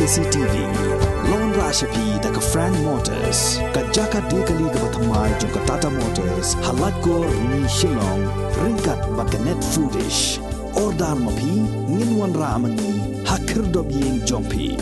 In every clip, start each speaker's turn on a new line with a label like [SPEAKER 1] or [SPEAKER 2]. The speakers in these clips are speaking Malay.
[SPEAKER 1] KCTV Lon Rashapi daga Frank Motors kajaka dekali ga bathamai jong Tata Motors halat ko ni Shillong ringkat bakanet foodish ordal mapi nginwan ramani hakir dob yeng jompi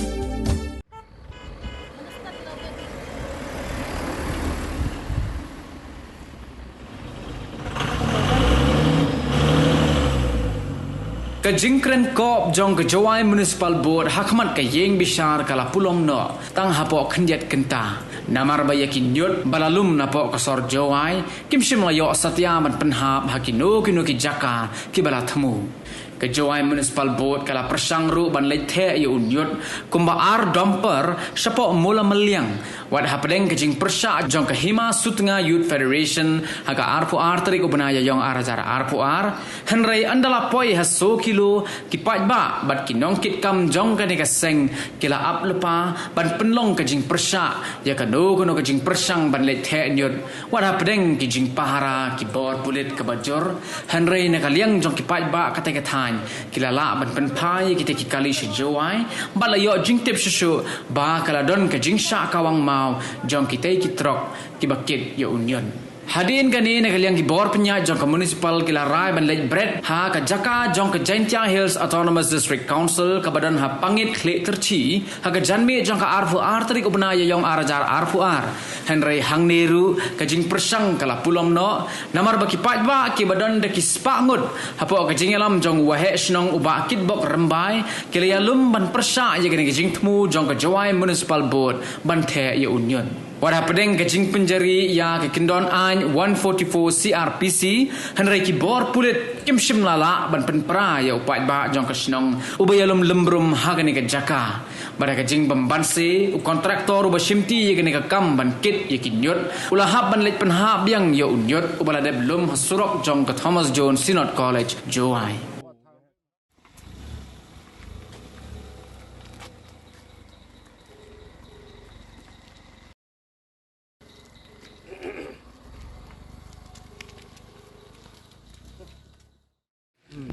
[SPEAKER 2] Kajingkren kop jong kejawai municipal board hakmat ke yeng bishar kala pulong no tang hapo kendiat kenta namar bayakin yot balalum napo kasor jawai kimshim layo satya man penhap hakino kino ki jaka ki balatmu kejawai municipal board kala persangru ban lethe ye unyot kumba ar dumper sapo mula meliang wad hapdeng kejing persa jong ke hima sutnga youth federation haga arpu ar tari ko banaya yong arajar arpu ar henrei andala poi haso kilo kipat ba bat kinong kit kam jong ka ka seng kila ap lepa ban penlong kejing persa ya kano kono kejing persang ban lethe nyot wad hapdeng kejing pahara ki bor pulit ke bajor henrei na kaliang jong kipat ba kata kata kilala ban penpai kita kikali sejawai balayo jing tip susu ba kala don ke jing sha kawang mau jong kita kitrok kibakit ya union hadin kani nak liang ki bor penya jong ke municipal kila rai ban lej bread ha ka jaka jong ke Jaintia Hills Autonomous District Council ka badan ha pangit kle terci ha ka janme jong ka arfu ar tarik ubna ya yong arajar arfu ar henrei hang neru ka jing persang kala pulom no namar baki pat ba ki badan de ki spangut ha po ka jing alam jong wahe snong uba kit bok rembai kila ya lum ban persa ya gani jing tmu jong ka jawai municipal board ban the ya union What happening kajing penjari ya ke kendon an 144 CRPC henrei ki bor pulit kim shim lala ban penpra ya upat ba jong kasnong ubayalum lembrum hagani ke jaka bada kajing bambanse u kontraktor uba shimti ya gani ka kam ban kit ya kinyot ulah hab ban lej penhab yang ya unyot ubala de belum hasurok jong ke Thomas Jones Synod College Jowai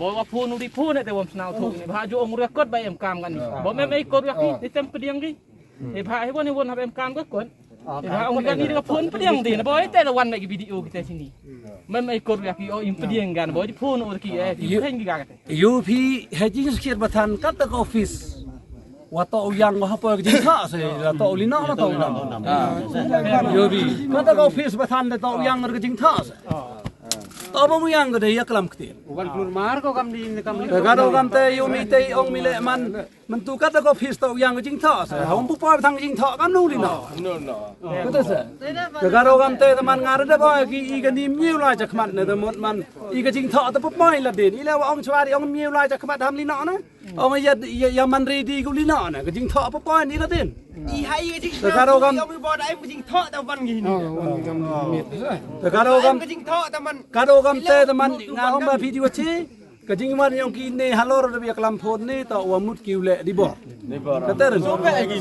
[SPEAKER 3] บอกว่าพูนอุดิพูนแต่ว่าสนาวถูกเนี่ยพาโยองเรือกดใบเอ็มกามกันนี่บอกไม่กดเรือกนี่ในเต็มเปียงนี่ไอ้พาให้ว่าในวันทำเอ็มกามก็กดไอ้พาองค์การนี่ก็พูนเปียงดีนะบอกแต่ละวันในวิดีโอkita siniไม่กดเรือกที่อิมเปียงกันบอกที่พูนอุดิที่เพ่งกี่กัน
[SPEAKER 4] ยูพีเฮจิสเกียร์บัทันกัตตะออฟฟิศว่าต่อยังว่าพอจิงท่าเสียต่อลิน่ามาต่อยูพีกัตตะออฟฟิศบัทันแต่ต่อยังก็จิงท่าเสียต่อมาไม่ยังก็ได้ยักลำkecil.
[SPEAKER 3] Bukan keluar kok kami di kami.
[SPEAKER 4] Kalau kami teh yumi teh ong milik man tu kata kau pis tau yang jing thak. Hong pupai thang jing thak kan nuli no. Betul sah. Kalau kami teh teman ngarep dah boy ki ikan ni miu lah cak mat ne teman man ikan jing thak tu pupai lah den. Ila ong cuari ong miu lah cak mat ham lina na. Ong ya man ready ku lina na. Jing thak pupai ni lah den.
[SPEAKER 3] Ihai jing thak. Kalau kami boy dah jing thak dah ban gini.
[SPEAKER 4] Kalau kami
[SPEAKER 3] jing thak teman.
[SPEAKER 4] Kalau kami teh teman ngam ba video ci kajing man yang kini halor lebih kelam phone ni tau wamut kiule di bor kata ren sobek lagi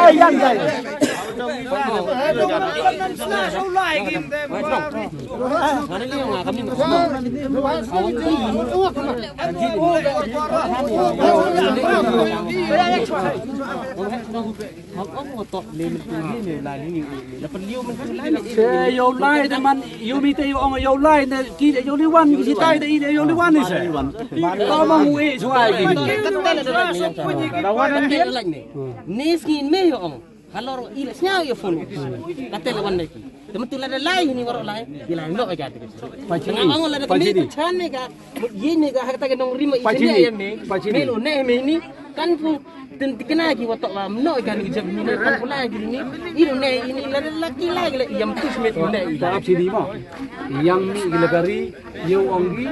[SPEAKER 4] ayam guys Yo lai teman Yumi teh yo lai ne ki yo liwan ki tai teh yo liwan ni se. Kau mau mui suai ki.
[SPEAKER 5] Lawan dia lagi ni. Nis ni me yo ong. Kalau ilasnya yo phone. Kata lawan lagi. Teman tu ada lain ni orang lain. Gila ndok aja tu. Pacini. Orang ada ni chan ni ka. Ye ni ka kata ke nong rima ini ayam ni. Melo ne me ni kan pu dan kena lagi waktu lah menok ikan hijab ini kan pula lagi ini ini lelaki lagi yang tu semet mana
[SPEAKER 4] Tahap sini mah yang ni gilagari yo ongi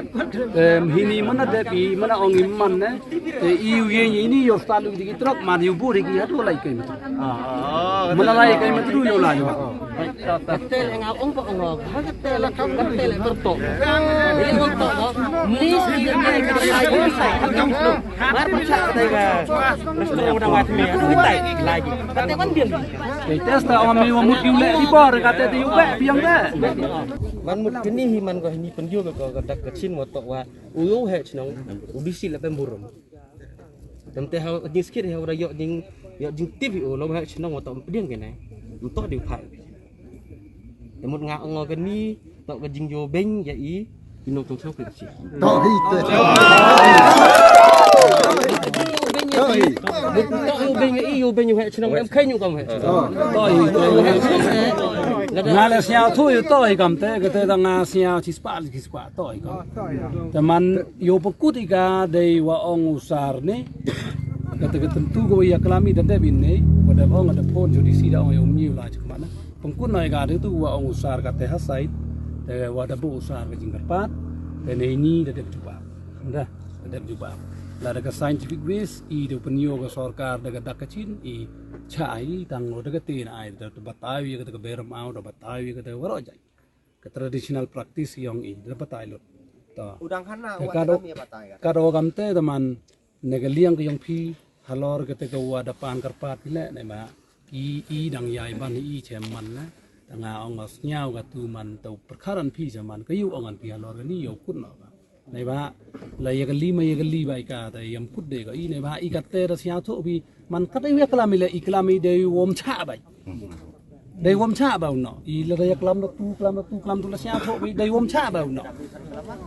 [SPEAKER 4] hini mana depi mana ongi mana iu ini yo stalu di truk mar yo buri ki hatu lai kai mana lai kai matu yo lai
[SPEAKER 5] Katel yang ong pa ong katel terto ini untuk nis ni mar percaya tega orang orang mati ni, kita lagi. Kata kan dia.
[SPEAKER 4] Tes tak orang ni mut yu lek di bor kata tu yu bek piang dah.
[SPEAKER 5] มันมุดกนี่มันก็นี่เป็นอยู่ก็ดักกระชินว่าตกว่าอุเฮชนองอุบิสิละเป็นบุรุษแต่แต่เขาจิงสกิดเขาได้ยอดจิงติบอยู่เราเฮชนองว่าตกเปลี่ยนกันไหนมันตกเดียวผ่านแต่หมดงางอกันนี่ตกกันจิงโยเบงอย่าอีพี่น้องต้องชอบกันสิตกอีตกอยู่เบงอยู่เบงอยู่เฮชนองเอ็มเคยอยู่กันเฮชนองตกอี
[SPEAKER 4] ngà là xèo thôi tôi cầm thế cái thế đang ngà xèo chỉ spa tôi cầmแต่มันอยู่ปกุติกาได้ว่าองusar nih cái tentu gue ya kelami dan debin nih pada orang ada pon jadi sida orang yang miu lah cuma mana pengkut naik ada itu waองusar kata hasaitแต่ว่าada bu usar ke jingkarpat dan ini ada coba dah ada coba lah ada scientific ways I do penyo ke sarkar ada dak kecil I chai tang lo dekat tin ai da batawi ke ke beram au da batawi ke waro jai ke traditional practice yang I da batai lo ta
[SPEAKER 6] udang khana
[SPEAKER 4] wa kami batai ka kado kamte teman negaliang ke yang phi halor ke ke wa da pan karpat le nei ma I dang yai ban I cheman na tanga ong os nyau ka tu man tau perkaran phi jaman ke yu ongan phi halor ke ni yo kun no nei ba la ye ke li bai ka ta yam put de ko I nei ba I ka te ra sia tho bi man ka dai klami le I klami de wom cha bai de wom cha ba no I la ya klam tu la sia tho bi de wom cha ba no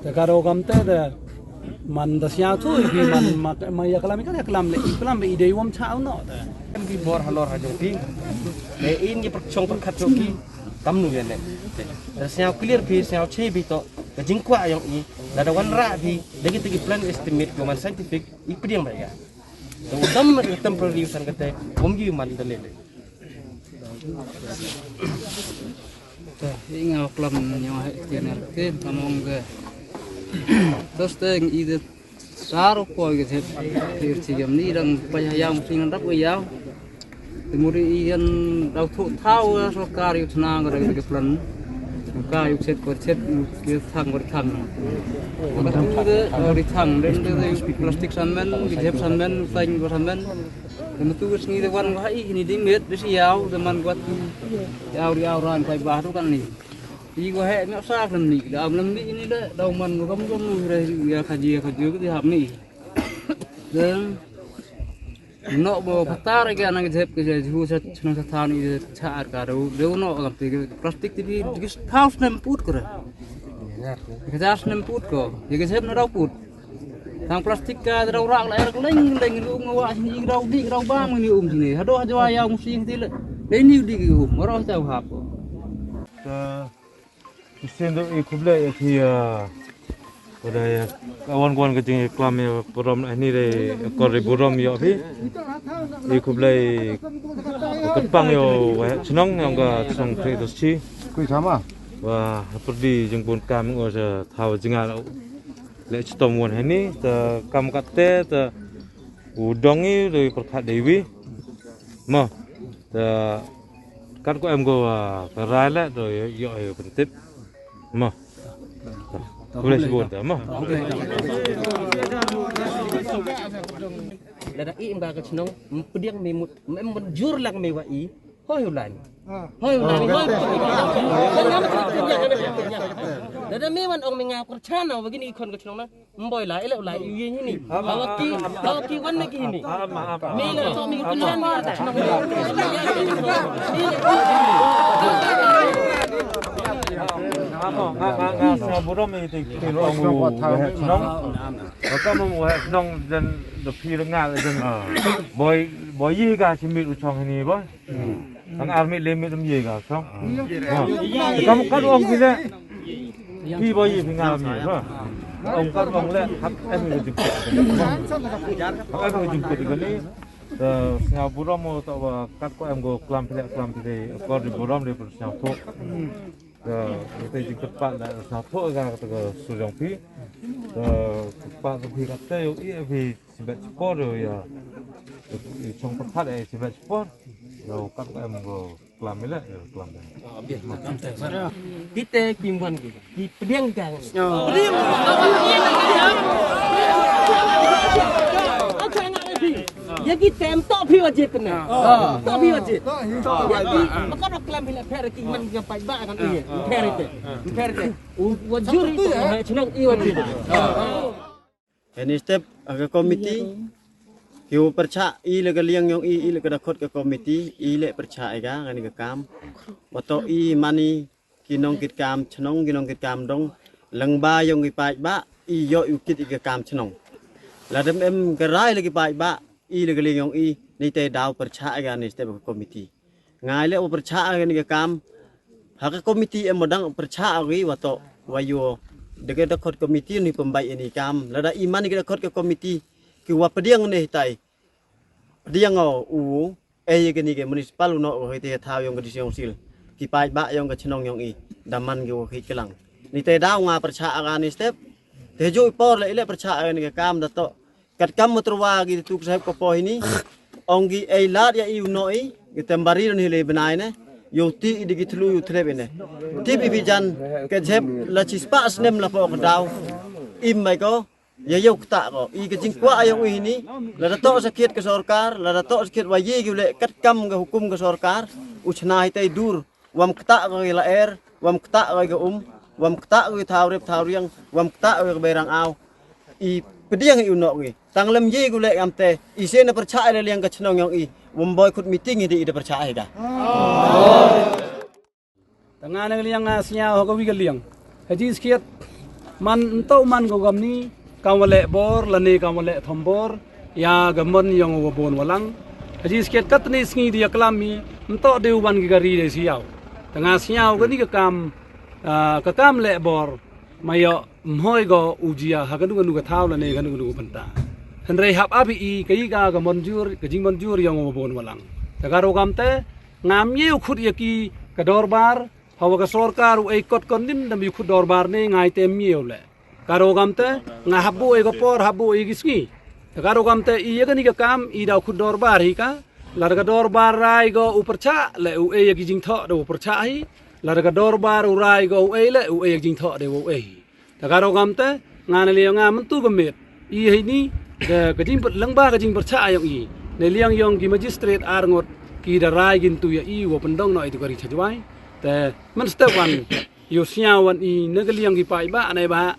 [SPEAKER 4] ta ka ro kam te da man da sia tho bi man ma ya klami ka ya klam le I klam bi de wom cha no ta
[SPEAKER 5] kan di bor halor ha jong ping le in ye perchong perkhat joki tam nu yen le siao clear phi siao che bi to ke jing kwa yang I la da wan ra phi de ki plan estimate ko man scientific I pediang ba ya to dam temporary san kate om gi man de le
[SPEAKER 7] ingau klam nyawa tianar ke tamong ke terus teng ide saro ko ge the tir sigam ni dang payayam sing rap ge yaw temuri ian dau thu thau sarkar yu thna ge ge plan ka yu set ko set ke thang ko thang ko de ri thang den de plastik sanmen ge jep sanmen tang ko sanmen dan tu ni de wan ko hai ni ding met de yaw de man ko yaw ran kai ba tu kan ni I ko he me sa kan ni da am ni ni de dau man ko gam re ya khaji ko di hab ni dan no bo patar ke anang jep ke ju sa chna sa thani cha ar ka do no gam ti plastik ti ki house nem put ko ke das nem put ko ye ke jep no dau put thang plastik ka dau rak la er leng lu ngawa ni dau di dau bang ni sini hado jwa ya musi ti le ni di ki maro sa hap
[SPEAKER 8] Mesin tu ikublah ki pada kawan-kawan kecil kelam ya program ini deh kor buram ya bi ikublah kepang yo senang yang ga senang kreatif sih kui sama wah pergi jemput kami ngose tahu jengal lek cetomon ini te kam kate te udongi dari perkat dewi mah te kan ko em go perai lah tu yo pentip mah boleh sebut dah mah
[SPEAKER 5] la I ba ka chnong pediang me mut me jur lang me wa I hoi ulan hoi la me wan ong me nga kur chana wa gini kon ka chnong na mboi la ele la yu yin ni awaki wan me ki ni me la so me ku chan ma ta chnong
[SPEAKER 8] nga buram itu kilo angu senang kamu mau senang dan lebih rengat dan boy ye ga simit ucong ini boy ang army limit ye ga song kamu kan orang kita pi boy ye pingal ni boy ông kan orang le hak em jemput hak em jemput ini nga buram mau tahu kat ko em go klam pile kor di buram di persau tu kita jemput pak dah satu kan kata surang pi pak pi kata yo ia pi sebab sport ya trong perkat sebab sport yo kat em go kelam ile kelam
[SPEAKER 5] kita kimwan ki pediang gang ya kita tok pi wajib kena tok pi wajib jadi maka nak kelam bila per ki man yang pai ba kan iya per itu wajur itu cenong i wajib
[SPEAKER 6] ini step ke komiti hiu percaya i le liang yang i le dakot ke komiti i le percaya kan ke kam wato i mani kinong kit kam cenong kinong kit kam dong leng ba yang ki pai ba i yo yu kit ke kam cenong la dem em gerai lagi pai ba i le liang yang i ni te daw percaya kan ni step ke komiti ngai le percaya kan ke kam hak komiti em modang percaya wi wato wayo dekat dakot komiti ni pembaik ini kam lada iman ni dakot ke komiti ki wa pediang ni tai pediang u gini ke municipal no ke te thau yang ke disiong sil ki pai ba yang ke chenong yang i daman ke ki kelang ni te daw nga percaya kan ni step te jo por le ile percaya ni ke kam dato kat kam motorwa ki tu sahib ko po ini onggi ai lat ya i no i ke tembari ni le benai ne yo ti digi tlu yu trebe ne ti bi jan ke jep la chispa asnem la po daw im mai ko ya yo kta ko i ke jingkwa ayong ini la dato sakit ke sorkar la dato sakit wayi ki le kat kam ke hukum ke sorkar uchnai tai dur wam kta ko la wam kta ko wam kta ko thawriang wam kta ko berang aw i pediang i uno ki tanglem ye ku le amte i se na percaya le liang ke chnong yang i wam boy kut meeting di ida percaya ka
[SPEAKER 4] tengah nang liang asnya ko wi liang haji skiat man ento man ko gamni kawale bor lani kawale thombor ya gamon yang wabon walang haji skiat katni sngi dia klami ento deuban ki gari de siau tengah siau ko ni ka kam le bor mayo mhoi go ujia haganu ka thau lani ganu panta henrei hap abi i kai ga monjur ka jing monjur yang wabon walang tagaro gamte ngam yeu khut yaki ka dorbar hawa ka sorkar u ei kot konin dam yu khut dorbar ne ngai tem yeu le karo gamte nga habu e ko por habu e gisngi karo gamte i yegani ka kam i da khut dorbar hi ka lar ka dorbar rai go upercha le u e yagi jing tho do upercha hi lar ka dorbar u rai go u e le u e yagi jing tho de u e karo gamte ngana le nga mentu gemet i hi ni ke jing lengba ke jing percha yang i ne liang yong ki magistrate arngot ki da rai gin tu ya i wo pendong no itu kari chajwai te man step one yo siawan i negaliang ki pai ba nei ba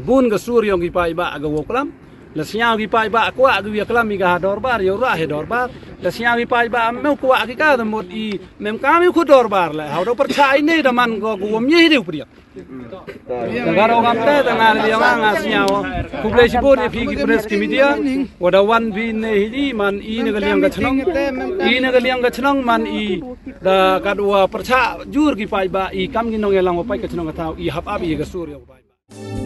[SPEAKER 4] bun ga sur yong ki pai ba ga wo klam la siaw ki pai ba kwa ga wi klam mi ga dorbar yo ra he dorbar la siaw ki pai ba me kwa ki ka mod i mem ka mi khu dorbar la ha do percaya nei da man go go mi hi priya Tagaro gamte tangan liang nga siaw kublai sibur e phi press media wada wan bi ne hi man i negaliang ga chnong man i da kadwa percaya jur ki pai ba i kam gi nong elang pai ka chnong ka thau i hap abi ga sur yo pai ba